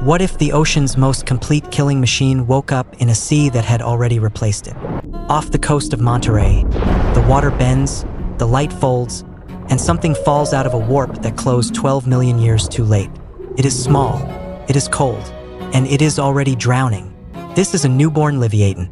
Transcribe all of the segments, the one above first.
What if the ocean's most complete killing machine woke up in a sea that had already replaced it? Off the coast of Monterey, the water bends, the light folds, and something falls out of a warp that closed 12 million years too late. It is small, it is cold, and it is already drowning. This is a newborn Leviathan,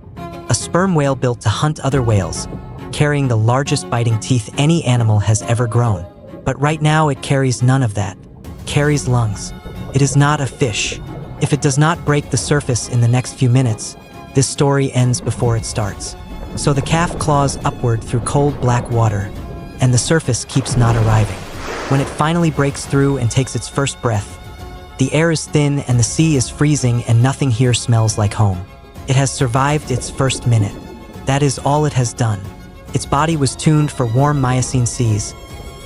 a sperm whale built to hunt other whales, carrying the largest biting teeth any animal has ever grown. But right now it carries none of that. It carries lungs. It is not a fish. If it does not break the surface in the next few minutes, this story ends before it starts. So the calf claws upward through cold black water, and the surface keeps not arriving. When it finally breaks through and takes its first breath, the air is thin and the sea is freezing and nothing here smells like home. It has survived its first minute. That is all it has done. Its body was tuned for warm Miocene seas,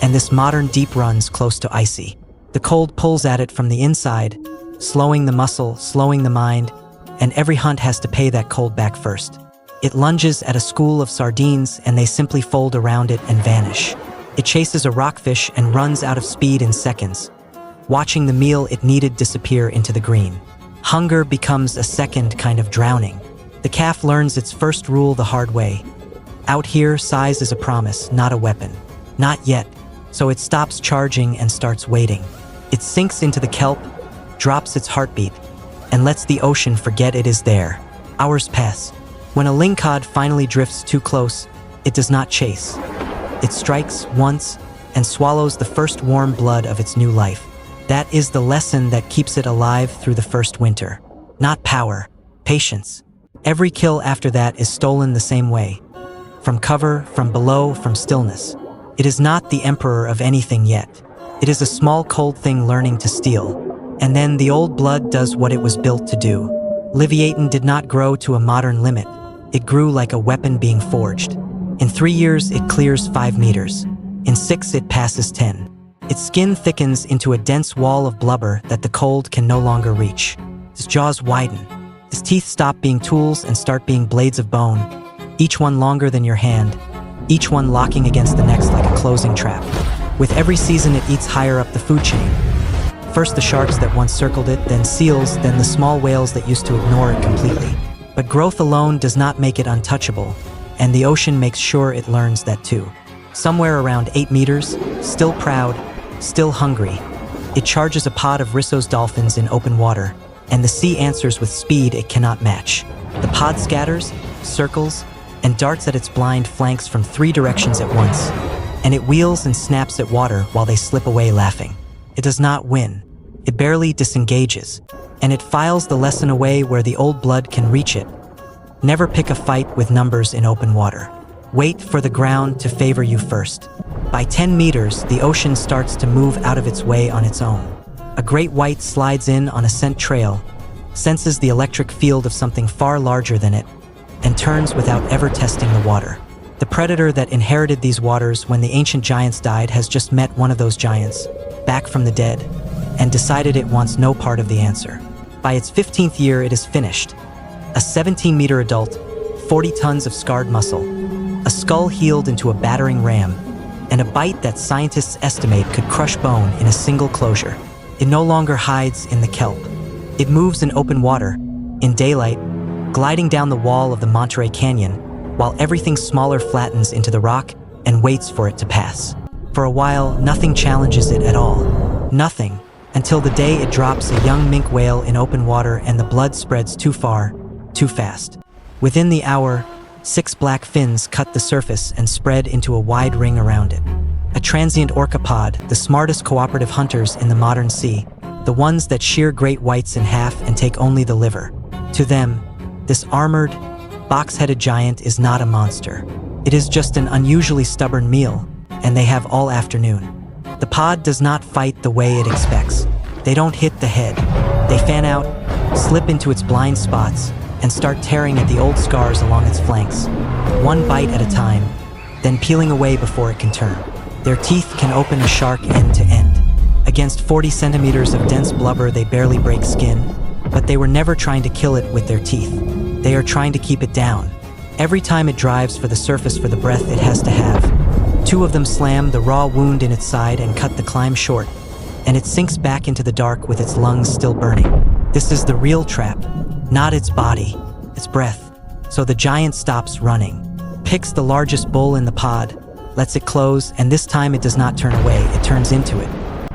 and this modern deep runs close to icy. The cold pulls at it from the inside, slowing the muscle, slowing the mind, and every hunt has to pay that cold back first. It lunges at a school of sardines and they simply fold around it and vanish. It chases a rockfish and runs out of speed in seconds, watching the meal it needed disappear into the green. Hunger becomes a second kind of drowning. The calf learns its first rule the hard way. Out here, size is a promise, not a weapon. Not yet, so it stops charging and starts waiting. It sinks into the kelp, drops its heartbeat, and lets the ocean forget it is there. Hours pass. When a lingcod finally drifts too close, it does not chase. It strikes once and swallows the first warm blood of its new life. That is the lesson that keeps it alive through the first winter. Not power, patience. Every kill after that is stolen the same way. From cover, from below, from stillness. It is not the emperor of anything yet. It is a small cold thing learning to steal. And then the old blood does what it was built to do. Leviathan did not grow to a modern limit. It grew like a weapon being forged. In 3 years, it clears 5 meters. In 6, it passes 10. Its skin thickens into a dense wall of blubber that the cold can no longer reach. His jaws widen. His teeth stop being tools and start being blades of bone, each one longer than your hand, each one locking against the next like a closing trap. With every season, it eats higher up the food chain. First the sharks that once circled it, then seals, then the small whales that used to ignore it completely. But growth alone does not make it untouchable, and the ocean makes sure it learns that too. Somewhere around 8 meters, still proud, still hungry, it charges a pod of Risso's dolphins in open water, and the sea answers with speed it cannot match. The pod scatters, circles, and darts at its blind flanks from 3 directions at once, and it wheels and snaps at water while they slip away laughing. It does not win. It barely disengages, and it files the lesson away where the old blood can reach it. Never pick a fight with numbers in open water. Wait for the ground to favor you first. By 10 meters, the ocean starts to move out of its way on its own. A great white slides in on a scent trail, senses the electric field of something far larger than it, and turns without ever testing the water. The predator that inherited these waters when the ancient giants died has just met one of those giants, back from the dead, and decided it wants no part of the answer. By its 15th year, it is finished. A 17-meter adult, 40 tons of scarred muscle, a skull healed into a battering ram, and a bite that scientists estimate could crush bone in a single closure. It no longer hides in the kelp. It moves in open water, in daylight, gliding down the wall of the Monterey Canyon, while everything smaller flattens into the rock and waits for it to pass. For a while, nothing challenges it at all. Nothing, until the day it drops a young minke whale in open water and the blood spreads too far, too fast. Within the hour, 6 black fins cut the surface and spread into a wide ring around it. A transient orcapod, the smartest cooperative hunters in the modern sea, the ones that shear great whites in half and take only the liver. To them, this armored, box-headed giant is not a monster. It is just an unusually stubborn meal, and they have all afternoon. The pod does not fight the way it expects. They don't hit the head. They fan out, slip into its blind spots, and start tearing at the old scars along its flanks, one bite at a time, then peeling away before it can turn. Their teeth can open a shark end to end. Against 40 centimeters of dense blubber, they barely break skin, but they were never trying to kill it with their teeth. They are trying to keep it down. Every time it drives for the surface for the breath it has to have, 2 of them slam the raw wound in its side and cut the climb short, and it sinks back into the dark with its lungs still burning. This is the real trap, not its body, its breath. So the giant stops running, picks the largest bull in the pod, lets it close, and this time it does not turn away, it turns into it.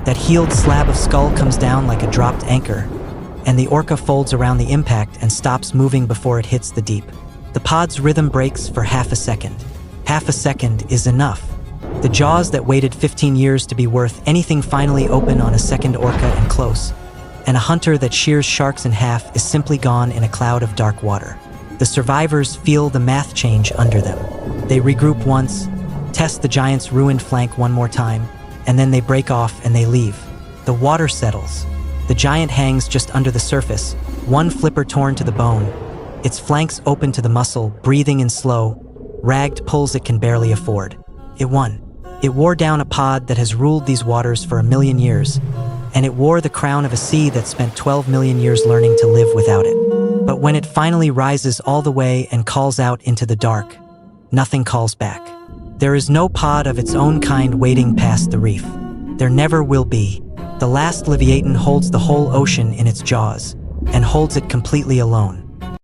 That healed slab of skull comes down like a dropped anchor, and the orca folds around the impact and stops moving before it hits the deep. The pod's rhythm breaks for half a second. Half a second is enough. The jaws that waited 15 years to be worth anything finally open on a second orca and close, and a hunter that shears sharks in half is simply gone in a cloud of dark water. The survivors feel the math change under them. They regroup once, test the giant's ruined flank one more time, and then they break off and they leave. The water settles. The giant hangs just under the surface, one flipper torn to the bone, its flanks open to the muscle, breathing in slow, ragged pulls it can barely afford. It won. It wore down a pod that has ruled these waters for 1,000,000 years, and it wore the crown of a sea that spent 12 million years learning to live without it. But when it finally rises all the way and calls out into the dark, nothing calls back. There is no pod of its own kind waiting past the reef. There never will be. The last Leviathan holds the whole ocean in its jaws, and holds it completely alone.